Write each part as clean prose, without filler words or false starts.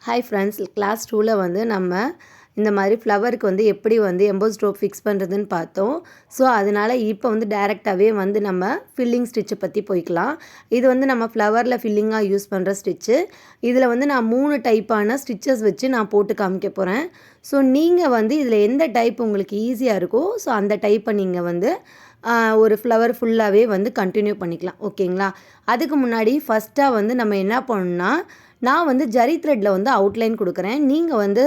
Hi friends, class 2ல் வந்து நம்ம இந்த மாதிரி ஃப்ளவருக்கு வந்து எப்படி வந்து எம்போஸ் ரோப் ஃபிக்ஸ் பண்ணுறதுன்னு பார்த்தோம். ஸோ அதனால் இப்போ வந்து டைரெக்டாகவே வந்து நம்ம ஃபில்லிங் ஸ்டிச்சை பற்றி போய்க்கலாம். இது வந்து நம்ம ஃப்ளவரில் ஃபில்லிங்காக யூஸ் பண்ணுற ஸ்டிச்சு. இதில் வந்து நான் 3 டைப்பான ஸ்டிச்சஸ் வச்சு நான் போட்டு காமிக்க போகிறேன். ஸோ நீங்கள் வந்து இதில் எந்த டைப் உங்களுக்கு ஈஸியாக இருக்கோ ஸோ அந்த டைப்பை நீங்கள் வந்து ஒரு ஃப்ளவர் ஃபுல்லாகவே வந்து கண்டினியூ பண்ணிக்கலாம். ஓகேங்களா? அதுக்கு முன்னாடி ஃபஸ்ட்டாக வந்து நம்ம என்ன பண்ணணும்னா, நான் வந்து ஜரி த்ரெட்டில் வந்து அவுட்லைன் கொடுக்குறேன். நீங்கள் வந்து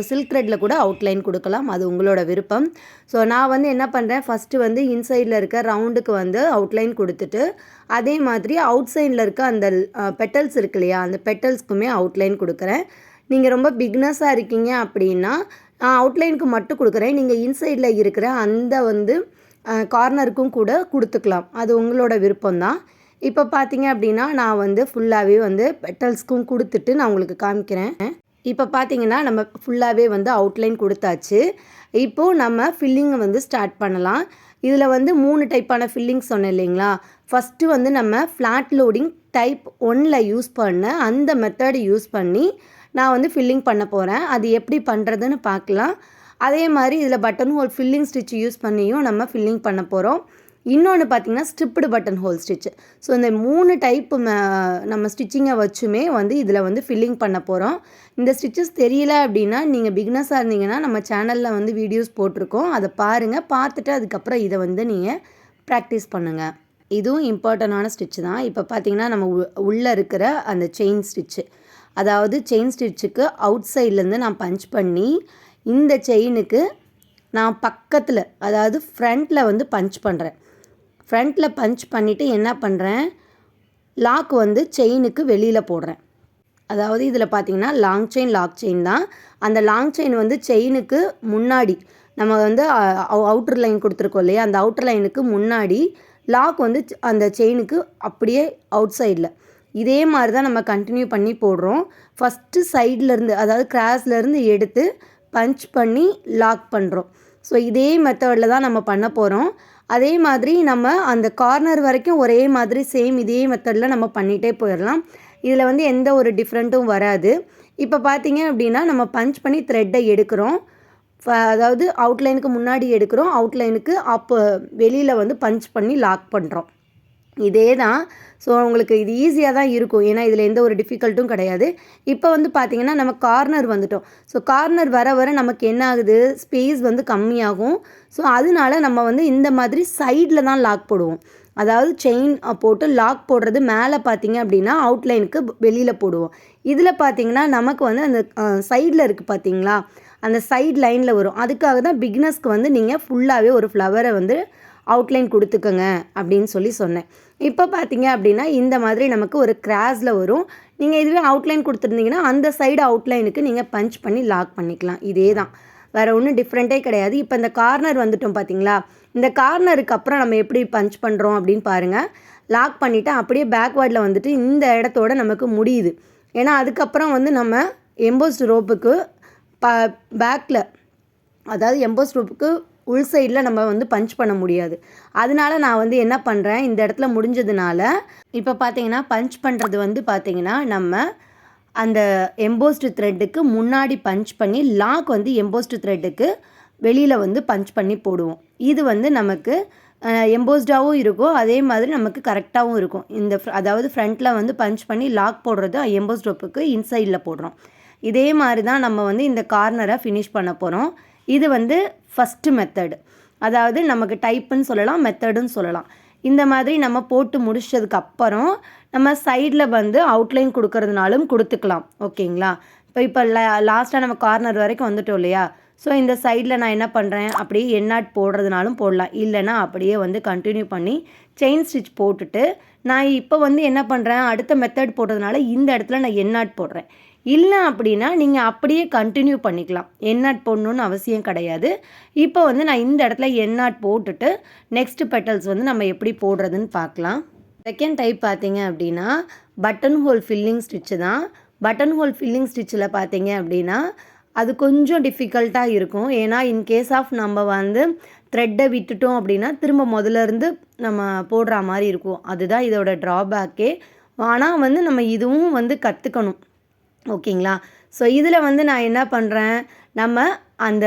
சில்க் த்ரெட்டில் கூட அவுட்லைன் கொடுக்கலாம், அது உங்களோட விருப்பம். ஸோ நான் வந்து என்ன பண்ணுறேன், ஃபஸ்ட்டு வந்து இன்சைடில் இருக்க ரவுண்டுக்கு வந்து அவுட்லைன் கொடுத்துட்டு, அதே மாதிரி அவுட் சைடில் இருக்க அந்த பெட்டல்ஸ் இருக்கு இல்லையா, அந்த பெட்டல்ஸ்க்குமே அவுட்லைன் கொடுக்குறேன். நீங்கள் ரொம்ப பிக்னஸாக இருக்கீங்க அப்படின்னா நான் அவுட்லைனுக்கு மட்டும் கொடுக்குறேன். நீங்கள் இன்சைடில் இருக்கிற அந்த வந்து கார்னருக்கும் கூட கொடுத்துக்கலாம், அது உங்களோட விருப்பம்தான். இப்போ பார்த்தீங்க அப்படின்னா நான் வந்து ஃபுல்லாகவே வந்து பெட்டல்ஸ்க்கும் கொடுத்துட்டு நான் உங்களுக்கு காமிக்கிறேன். இப்போ பார்த்தீங்கன்னா நம்ம ஃபுல்லாகவே வந்து அவுட்லைன் கொடுத்தாச்சு. இப்போது நம்ம ஃபில்லிங்கை வந்து ஸ்டார்ட் பண்ணலாம். இதில் வந்து 3 டைப்பான ஃபில்லிங் சொன்னேன் இல்லைங்களா. ஃபஸ்ட்டு வந்து நம்ம ஃப்ளாட் லோடிங் டைப் 1ல் யூஸ் பண்ண அந்த மெத்தடு யூஸ் பண்ணி நான் வந்து ஃபில்லிங் பண்ண போகிறேன். அது எப்படி பண்ணுறதுன்னு பார்க்கலாம். அதே மாதிரி இதில் button whole filling stitch use பண்ணியும் நம்ம ஃபில்லிங் பண்ண போகிறோம். இன்னொன்று பார்த்திங்கன்னா striped button whole stitch. So இந்த 3 டைப்பு நம்ம ஸ்டிச்சிங்கை வச்சுமே வந்து இதில் வந்து ஃபில்லிங் பண்ண போகிறோம். இந்த ஸ்டிச்சஸ் தெரியல அப்படின்னா நீங்கள் பிகினஸாக இருந்தீங்கன்னா நம்ம சேனலில் வந்து வீடியோஸ் போட்டிருக்கோம், அதை பாருங்கள். பார்த்துட்டு அதுக்கப்புறம் இதை வந்து நீங்கள் ப்ராக்டிஸ் பண்ணுங்கள். இதுவும் இம்பார்ட்டண்டான ஸ்டிச்சு தான். இப்போ பார்த்திங்கன்னா நம்ம உள்ளே இருக்கிற அந்த செயின் ஸ்டிச்சு, அதாவது செயின் ஸ்டிச்சுக்கு அவுட் சைட்லேருந்து நான் பஞ்ச் பண்ணி இந்த செயினுக்கு நான் பக்கத்தில், அதாவது ஃப்ரண்ட்டில் வந்து பஞ்ச் பண்ணுறேன். ஃப்ரண்ட்டில் பஞ்ச் பண்ணிவிட்டு என்ன பண்ணுறேன், லாக் வந்து செயினுக்கு வெளியில் போடுறேன். அதாவது இதில் பார்த்திங்கன்னா லாங் செயின் தான். அந்த லாங் செயின் வந்து செயினுக்கு முன்னாடி நம்ம வந்து அவுட்டர் லைன் கொடுத்துருக்கோம் இல்லையா, அந்த அவுட்டர் லைனுக்கு முன்னாடி லாக் வந்து அந்த செயினுக்கு அப்படியே அவுட் சைடில். இதே மாதிரி தான் நம்ம கண்டினியூ பண்ணி போடுறோம். ஃபஸ்ட்டு சைட்லேருந்து, அதாவது கிராஸ்லேருந்து எடுத்து பஞ்ச் பண்ணி லாக் பண்ணுறோம். ஸோ இதே மெத்தடில் தான் நம்ம பண்ண போகிறோம். அதே மாதிரி நம்ம அந்த கார்னர் வரைக்கும் ஒரே மாதிரி சேம் இதே மெத்தடில் நம்ம பண்ணிகிட்டே போயிடலாம். இதில் வந்து எந்த ஒரு டிஃப்ரெண்ட்டும் வராது. இப்போ பார்த்தீங்க அப்படின்னா நம்ம பஞ்ச் பண்ணி த்ரெட்டை எடுக்கிறோம். அதாவது அவுட்லைனுக்கு முன்னாடி எடுக்கிறோம், அவுட்லைனுக்கு வெளியில் வந்து பஞ்ச் பண்ணி லாக் பண்ணுறோம். இதே தான். ஸோ உங்களுக்கு இது ஈஸியாக தான் இருக்கும், ஏன்னா இதில் எந்த ஒரு டிஃபிகல்ட்டும் கிடையாது. இப்போ வந்து பார்த்திங்கன்னா நம்ம கார்னர் வந்துட்டோம். ஸோ கார்னர் வர வர நமக்கு என்ன ஆகுது, ஸ்பேஸ் வந்து கம்மியாகும். ஸோ அதனால நம்ம வந்து இந்த மாதிரி சைடில் தான் லாக் போடுவோம். அதாவது செயின் போட்டு லாக் போடுறது மேலே பார்த்திங்க அப்படின்னா அவுட்லைனுக்கு வெளியில் போடுவோம். இதில் பார்த்திங்கன்னா நமக்கு வந்து அந்த சைடில் இருக்குது பார்த்திங்களா, அந்த சைட் லைனில் வரும். அதுக்காக தான் பிகினஸ்க்கு வந்து நீங்கள் ஃபுல்லாகவே ஒரு ஃப்ளவரை வந்து அவுட்லைன் கொடுத்துக்கோங்க அப்படின்னு சொல்லி சொன்னேன். இப்போ பார்த்தீங்க அப்படின்னா இந்த மாதிரி நமக்கு ஒரு கிராஸில் வரும். நீங்கள் இதுவே அவுட்லைன் கொடுத்துருந்தீங்கன்னா அந்த சைடு அவுட்லைனுக்கு நீங்கள் பஞ்ச் பண்ணி லாக் பண்ணிக்கலாம். இதே தான், வேறு ஒன்றும் டிஃப்ரெண்ட்டே கிடையாது. இப்போ இந்த கார்னர் வந்துட்டோம் பார்த்தீங்களா, இந்த கார்னருக்கு அப்புறம் நம்ம எப்படி பஞ்ச் பண்ணுறோம் அப்படின்னு பாருங்கள். லாக் பண்ணிவிட்டு அப்படியே பேக்வேர்டில் வந்துட்டு இந்த இடத்தோட நமக்கு முடியுது. ஏன்னா அதுக்கப்புறம் வந்து நம்ம எம்போஸ்ட் ரோப்புக்கு பேக்கில், அதாவது எம்போஸ்ட் ரோப்புக்கு உள் சைடில் நம்ம வந்து பஞ்ச் பண்ண முடியாது. அதனால நான் வந்து என்ன பண்ணுறேன், இந்த இடத்துல முடிஞ்சதுனால இப்போ பார்த்தீங்கன்னா பஞ்ச் பண்ணுறது வந்து பார்த்திங்கன்னா நம்ம அந்த எம்போஸ்டு த்ரெட்டுக்கு முன்னாடி பஞ்ச் பண்ணி லாக் வந்து எம்போஸ்டு த்ரெட்டுக்கு வெளியில் வந்து பஞ்ச் பண்ணி போடுவோம். இது வந்து நமக்கு எம்போஸ்டாகவும் இருக்கும், அதே மாதிரி நமக்கு கரெக்டாகவும் இருக்கும். அதாவது ஃப்ரண்ட்டில் வந்து பஞ்ச் பண்ணி லாக் போடுறது எம்போஸ்ட் ரோப்புக்கு இன்சைடில் போடுறோம். இதே மாதிரி தான் நம்ம வந்து இந்த கார்னரை ஃபினிஷ் பண்ண போகிறோம். இது வந்து ஃபஸ்ட்டு மெத்தடு, அதாவது நமக்கு டைப்புன்னு சொல்லலாம், மெத்தடுன்னு சொல்லலாம். இந்த மாதிரி நம்ம போட்டு முடிச்சதுக்கு அப்புறம் நம்ம சைடில் வந்து அவுட்லைன் கொடுக்கறதுனாலும் கொடுத்துக்கலாம். ஓகேங்களா? இப்போ லாஸ்ட்டாக நம்ம கார்னர் வரைக்கும் வந்துட்டோம் இல்லையா. ஸோ இந்த சைடில் நான் என்ன பண்ணுறேன், அப்படியே எண்ணாட் போடுறதுனாலும் போடலாம், இல்லைனா அப்படியே வந்து கண்டினியூ பண்ணி செயின் ஸ்டிச் போட்டுட்டு நான் இப்போ வந்து என்ன பண்ணுறேன், அடுத்த மெத்தட் போடுறதுனால இந்த இடத்துல நான் எண்ணாட் போடுறேன். இல்லை அப்படின்னா நீங்கள் அப்படியே கண்டினியூ பண்ணிக்கலாம், எண்ணாட் போடணுன்னு அவசியம் கிடையாது. இப்போ வந்து நான் இந்த இடத்துல எண்ணாட் போட்டுட்டு நெக்ஸ்ட் பெட்டல்ஸ் வந்து நம்ம எப்படி போடுறதுன்னு பார்க்கலாம். செகண்ட் டைப் பார்த்தீங்க அப்படின்னா பட்டன் ஹோல் ஃபில்லிங் ஸ்டிச்சு தான். பட்டன் ஹோல் ஃபில்லிங் ஸ்டிச்சில் பார்த்தீங்க அப்படின்னா அது கொஞ்சம் டிஃபிகல்ட்டாக இருக்கும். ஏன்னா இன்கேஸ் ஆஃப் நம்ம வந்து த்ரெட்டை விட்டுட்டோம் அப்படின்னா திரும்ப முதலேருந்து நம்ம போடுற மாதிரி இருக்கும். அதுதான் இதோட ட்ராபேக்கே. ஆனால் வந்து நம்ம இதுவும் வந்து கற்றுக்கணும். ஓகேங்களா? ஸோ இதில் வந்து நான் என்ன பண்ணுறேன், நம்ம அந்த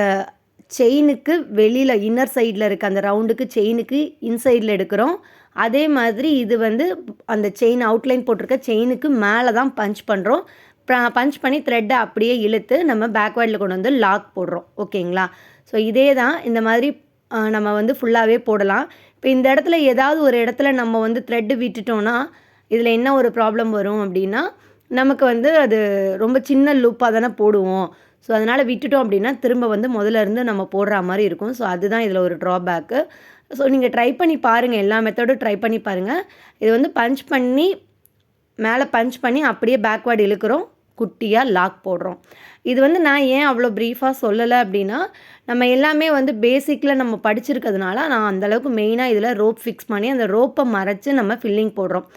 செயினுக்கு வெளியில் இன்னர் சைடில் இருக்க அந்த ரவுண்டுக்கு செயினுக்கு இன்சைடில் எடுக்கிறோம். அதே மாதிரி இது வந்து அந்த செயின் அவுட்லைன் போட்டிருக்க செயினுக்கு மேலே தான் பஞ்ச் பண்ணுறோம். பஞ்ச் பண்ணி த்ரெட்டை அப்படியே இழுத்து நம்ம பேக்வேர்டில் கொண்டு வந்து லாக் போடுறோம். ஓகேங்களா? ஸோ இதே தான் இந்த மாதிரி நம்ம வந்து ஃபுல்லாகவே போடலாம். இப்போ இந்த இடத்துல ஏதாவது ஒரு இடத்துல நம்ம வந்து த்ரெட்டு விட்டுட்டோன்னா இதில் என்ன ஒரு ப்ராப்ளம் வரும் அப்படின்னா, நமக்கு வந்து அது ரொம்ப சின்ன லூப்பாக தானே போடுவோம். ஸோ அதனால் விட்டுட்டோம் அப்படின்னா திரும்ப வந்து முதல்ல இருந்து நம்ம போடுற மாதிரி இருக்கும். ஸோ அதுதான் இதில் ஒரு ட்ராபேக்கு. ஸோ நீங்கள் ட்ரை பண்ணி பாருங்கள், எல்லா மெத்தடும் ட்ரை பண்ணி பாருங்கள். இது வந்து பஞ்ச் பண்ணி மேலே பஞ்ச் பண்ணி அப்படியே பேக்வேர்டு இழுக்கிறோம், குட்டியாக லாக் போடுறோம். இது வந்து நான் ஏன் அவ்வளோ ப்ரீஃபாக சொல்லலை அப்படின்னா, நம்ம எல்லாமே வந்து பேசிக்கில் நம்ம படிச்சிருக்கிறதுனால நான் அந்தளவுக்கு மெயினாக இதில் ரோப் ஃபிக்ஸ் பண்ணி அந்த ரோப்பை மறைச்சி நம்ம ஃபில்லிங் போடுறோம்.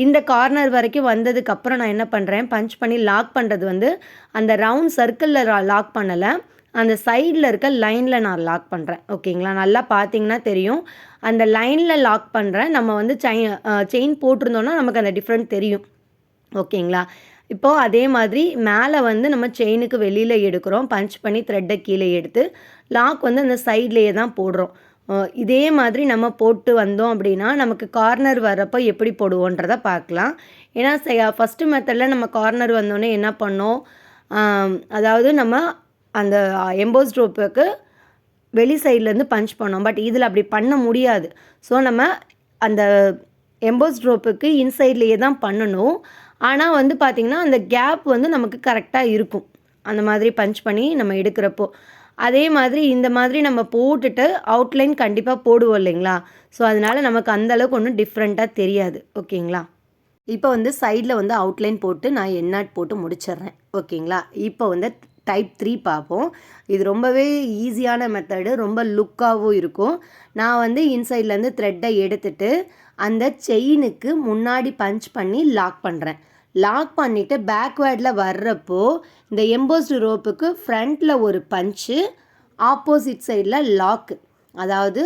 இந்த கார்னர் வரைக்கும் வந்ததுக்கப்புறம் நான் என்ன பண்ணுறேன், பஞ்ச் பண்ணி லாக் பண்ணுறது வந்து அந்த ரவுண்ட் சர்க்கிளில் லாக் பண்ணலை, அந்த சைடில் இருக்க லைனில் நான் லாக் பண்ணுறேன். ஓகேங்களா? நல்லா பார்த்தீங்கன்னா தெரியும், அந்த லைனில் லாக் பண்ணுறேன். நம்ம வந்து செயின் போட்டிருந்தோன்னா நமக்கு அந்த டிஃப்ரெண்ட் தெரியும். ஓகேங்களா? இப்போது அதே மாதிரி மேலே வந்து நம்ம செயினுக்கு வெளியில் எடுக்கிறோம், பஞ்ச் பண்ணி த்ரெட்டை கீழே எடுத்து லாக் வந்து அந்த சைட்லேயே தான் போடுறோம். இதே மாதிரி நம்ம போட்டு வந்தோம் அப்படின்னா நமக்கு கார்னர் வர்றப்போ எப்படி போடுவோன்றதை பார்க்கலாம். ஏன்னா ஃபஸ்ட்டு மெத்தடில் நம்ம கார்னர் வந்தோடனே என்ன பண்ணோம், அதாவது நம்ம அந்த எம்போஸ் ரோப்புக்கு வெளி சைட்லேருந்து பஞ்ச் பண்ணோம். பட் இதில் அப்படி பண்ண முடியாது. ஸோ நம்ம அந்த எம்போஸ் ரோப்புக்கு இன்சைட்லேயே தான் பண்ணணும். ஆனால் வந்து பார்த்திங்கன்னா அந்த கேப் வந்து நமக்கு கரெக்டாக இருக்கும், அந்த மாதிரி பஞ்ச் பண்ணி நம்ம எடுக்கிறப்போ. அதே மாதிரி இந்த மாதிரி நம்ம போட்டுட்டு அவுட்லைன் கண்டிப்பாக போடுவோம் இல்லைங்களா? ஸோ அதனால் நமக்கு அந்தளவுக்கு ஒன்றும் டிஃப்ரெண்ட்டாக தெரியாது. ஓகேங்களா? இப்போ வந்து சைடில் வந்து அவுட்லைன் போட்டு நான் எண்ணாட் போட்டு முடிச்சிடுறேன். ஓகேங்களா? இப்போ வந்து டைப் 3 பார்ப்போம். இது ரொம்பவே ஈஸியான மெத்தடு, ரொம்ப லுக்காகவும் இருக்கும். நான் வந்து இன்சைட்லேருந்து த்ரெட்டை எடுத்துட்டு அந்த செயினுக்கு முன்னாடி பஞ்ச் பண்ணி லாக் பண்ணுறேன். லாக் பண்ணிவிட்டு பேக்வேர்டில் வர்றப்போ இந்த எம்போஸ்டு ரோப்புக்கு ஃப்ரண்ட்டில் ஒரு பஞ்சு, ஆப்போசிட் சைடில் லாக்கு. அதாவது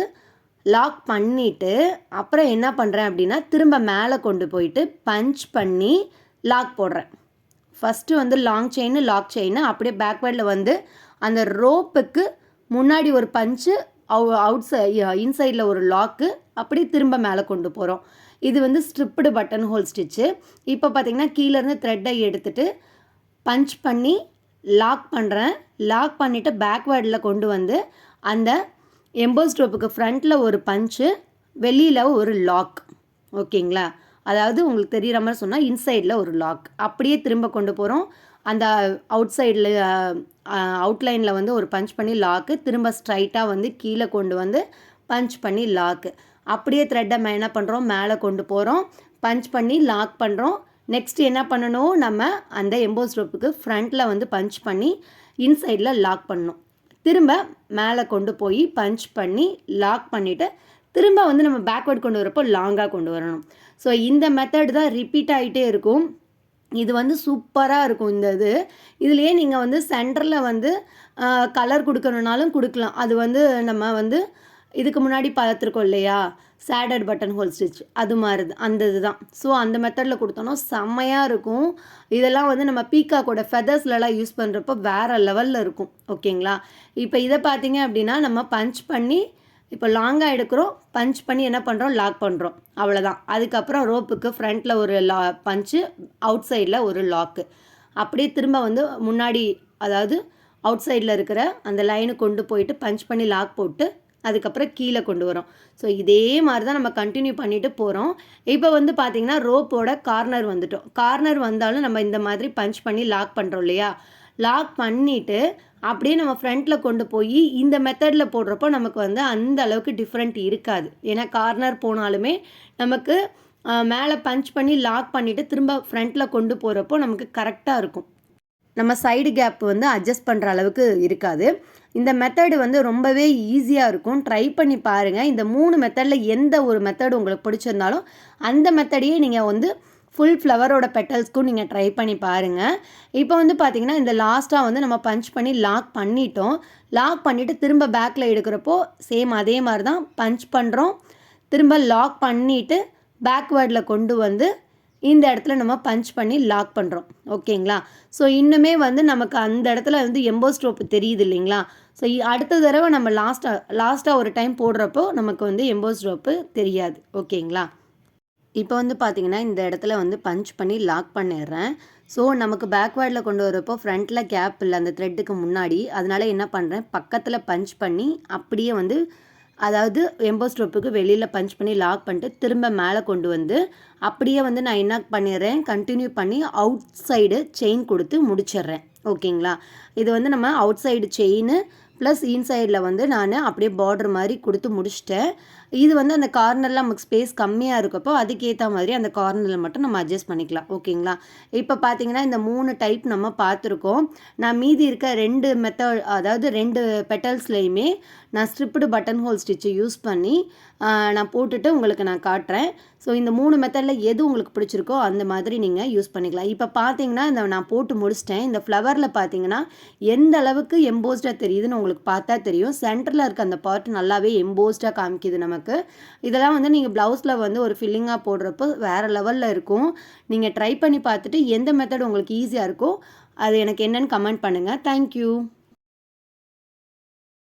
லாக் பண்ணிவிட்டு அப்புறம் என்ன பண்ணுறேன் அப்படின்னா திரும்ப மேலே கொண்டு போயிட்டு பஞ்ச் பண்ணி லாக் போடுறேன். ஃபஸ்ட்டு வந்து லாங் செயின், லாக் செயின், அப்படியே பேக்வேர்டில் வந்து அந்த ரோப்புக்கு முன்னாடி ஒரு பஞ்சு, இன்சைடில் ஒரு லாக்கு, அப்படியே திரும்ப மேலே கொண்டு போகிறோம். இது வந்து ஸ்ட்ரிப்டு பட்டன் ஹோல் ஸ்டிச்சு. இப்போ பார்த்திங்கன்னா கீழேருந்து த்ரெட்டை எடுத்துகிட்டு பஞ்ச் பண்ணி லாக் பண்ணுறேன். லாக் பண்ணிவிட்டு பேக்வேர்டில் கொண்டு வந்து அந்த எம்போஸ் ரோப்புக்கு ஃப்ரண்ட்டில் ஒரு பஞ்சு, வெளியில் ஒரு லாக். ஓகேங்களா? அதாவது உங்களுக்கு தெரிகிற மாதிரி சொன்னால் இன்சைடில் ஒரு லாக், அப்படியே திரும்ப கொண்டு போகிறோம். அந்த அவுட் சைடில் அவுட்லைனில் வந்து ஒரு பஞ்ச் பண்ணி லாக்கு, திரும்ப ஸ்ட்ரைட்டாக வந்து கீழே கொண்டு வந்து பஞ்ச் பண்ணி லாக்கு, அப்படியே த்ரெட்டை என்ன பண்ணுறோம், மேலே கொண்டு போகிறோம், பஞ்ச் பண்ணி லாக் பண்ணுறோம். நெக்ஸ்ட் என்ன பண்ணணும், நம்ம அந்த எம்போஸ் ரோப்புக்கு ஃப்ரண்ட்டில் வந்து பஞ்ச் பண்ணி இன்சைடில் லாக் பண்ணணும். திரும்ப மேலே கொண்டு போய் பஞ்ச் பண்ணி லாக் பண்ணிவிட்டு திரும்ப வந்து நம்ம பேக்வேர்ட் கொண்டு வரப்போ லாங்காக கொண்டு வரணும். ஸோ இந்த மெத்தட் தான் ரிப்பீட் ஆகிட்டே இருக்கும். இது வந்து சூப்பராக இருக்கும். இதுலேயே நீங்கள் வந்து சென்டரில் வந்து கலர் கொடுக்கணுன்னாலும் கொடுக்கலாம். அது வந்து நம்ம வந்து இதுக்கு முன்னாடி பார்த்துருக்கோம் இல்லையா, சேடட் பட்டன் ஹோல் ஸ்டிச், அது மாதிரி அந்த இதுதான். ஸோ அந்த மெத்தடில் கொடுத்தோன்னா செம்மையாக இருக்கும். இதெல்லாம் வந்து நம்ம பீகாக்கோட ஃபெதர்ஸ்லலாம் யூஸ் பண்ணுறப்போ வேறு லெவலில் இருக்கும். ஓகேங்களா? இப்போ இதை பார்த்தீங்க அப்படின்னா நம்ம பஞ்ச் பண்ணி இப்போ லாங்காக எடுக்கிறோம், பஞ்ச் பண்ணி என்ன பண்ணுறோம், லாக் பண்ணுறோம், அவ்வளோதான். அதுக்கப்புறம் ரோப்புக்கு ஃப்ரண்ட்டில் ஒரு பஞ்சு, அவுட் சைடில் ஒரு லாக்கு, அப்படியே திரும்ப வந்து முன்னாடி அதாவது அவுட் சைடில் இருக்கிற அந்த லைனு கொண்டு போயிட்டு பஞ்ச் பண்ணி லாக் போட்டு அதுக்கப்புறம் கீழே கொண்டு வரோம். ஸோ இதே மாதிரி தான் நம்ம கண்டினியூ பண்ணிட்டு போகிறோம். இப்போ வந்து பார்த்திங்கன்னா ரோப்போட கார்னர் வந்துட்டோம். கார்னர் வந்தாலும் நம்ம இந்த மாதிரி பஞ்ச் பண்ணி லாக் பண்ணுறோம் இல்லையா, லாக் பண்ணிவிட்டு அப்படியே நம்ம ஃப்ரண்ட்டில் கொண்டு போய் இந்த மெத்தடில் போடுறப்போ நமக்கு வந்து அந்த அளவுக்கு டிஃப்ரெண்ட் இருக்காது. ஏன்னா கார்னர் போனாலுமே நமக்கு மேலே பஞ்ச் பண்ணி லாக் பண்ணிவிட்டு திரும்ப ஃப்ரண்ட்டில் கொண்டு போகிறப்போ நமக்கு கரெக்டாக இருக்கும். நம்ம சைடு கேப் வந்து அட்ஜஸ்ட் பண்ணுற அளவுக்கு இருக்காது. இந்த மெத்தடு வந்து ரொம்பவே ஈஸியாக இருக்கும். ட்ரை பண்ணி பாருங்கள். இந்த 3 மெத்தடில் எந்த ஒரு மெத்தடு உங்களுக்கு பிடிச்சிருந்தாலும் அந்த மெத்தடையே நீங்கள் வந்து ஃபுல் ஃப்ளவரோட பெட்டல்ஸ்க்கும் நீங்கள் ட்ரை பண்ணி பாருங்கள். இப்போ வந்து பார்த்திங்கன்னா இந்த லாஸ்ட்டாக வந்து நம்ம பஞ்ச் பண்ணி லாக் பண்ணிட்டோம். லாக் பண்ணிவிட்டு திரும்ப பேக்கில் எடுக்கிறப்போ சேம் அதே மாதிரி தான் பஞ்ச் பண்ணுறோம். திரும்ப லாக் பண்ணிவிட்டு பேக்வேர்டில் கொண்டு வந்து இந்த இடத்துல நம்ம பஞ்ச் பண்ணி லாக் பண்ணுறோம். ஓகேங்களா? ஸோ இன்னுமே வந்து நமக்கு அந்த இடத்துல வந்து எம்போஸ் ரோப் தெரியுது இல்லைங்களா? ஸோ அடுத்த தடவை நம்ம லாஸ்ட்டாக ஒரு டைம் போடுறப்போ நமக்கு வந்து எம்போஸ் ரோப்பு தெரியாது. ஓகேங்களா? இப்போ வந்து பார்த்தீங்கன்னா, இந்த இடத்துல வந்து பஞ்ச் பண்ணி லாக் பண்ணிடுறேன். ஸோ நமக்கு பேக்வேர்டில் கொண்டு வரப்போ ஃப்ரண்ட்டில் கேப் இல்லை அந்த த்ரெட்டுக்கு முன்னாடி. அதனால என்ன பண்ணுறேன், பக்கத்தில் பஞ்ச் பண்ணி அப்படியே வந்து அதாவது எம்போஸ் ரோப்புக்கு வெளியில் பஞ்ச் பண்ணி லாக் பண்ணிட்டு திரும்ப மேலே கொண்டு வந்து அப்படியே வந்து நான் என்ன பண்ணிடுறேன், கண்டினியூ பண்ணி அவுட் சைடு செயின் கொடுத்து முடிச்சிடுறேன். ஓகேங்களா? இது வந்து நம்ம அவுட் சைடு செயின்னு ப்ளஸ் இன்சைடில் வந்து நான் அப்படியே பார்டர் மாதிரி கொடுத்து முடிச்சிட்டேன். இது வந்து அந்த கார்னரில் நமக்கு ஸ்பேஸ் கம்மியாக இருக்கப்போ அதுக்கேற்ற மாதிரி அந்த கார்னரில் மட்டும் நம்ம அட்ஜஸ்ட் பண்ணிக்கலாம். ஓகேங்களா? இப்போ பார்த்தீங்கன்னா இந்த 3 டைப் நம்ம பார்த்துருக்கோம். நான் மீதி இருக்க 2 மெத்தட் அதாவது 2 பெட்டல்ஸ்லையுமே நான் ஸ்ட்ரிப்டு பட்டன் ஹோல் ஸ்டிச்சை யூஸ் பண்ணி நான் போட்டுட்டு உங்களுக்கு நான் காட்டுறேன். ஸோ இந்த 3 மெத்தடில் எது உங்களுக்கு பிடிச்சிருக்கோ அந்த மாதிரி நீங்கள் யூஸ் பண்ணிக்கலாம். இப்போ பார்த்தீங்கன்னா இந்த நான் போட்டு முடிச்சிட்டேன். இந்த ஃப்ளவரில் பார்த்தீங்கன்னா எந்த அளவுக்கு எம்போஸ்டாக தெரியுதுன்னு உங்களுக்கு பார்த்தா தெரியும். சென்டரில் இருக்க அந்த பார்ட் நல்லாவே எம்போஸ்டாக காமிக்குது நமக்கு. இதெல்லாம் வந்து நீங்கள் ப்ளவுஸில் வந்து ஒரு ஃபில்லிங்காக போடுறப்போ வேறு லெவலில் இருக்கும். நீங்கள் ட்ரை பண்ணி பார்த்துட்டு எந்த மெத்தட் உங்களுக்கு ஈஸியாக இருக்கோ அது எனக்கு என்னென்னு கமெண்ட் பண்ணுங்கள். தேங்க்யூ.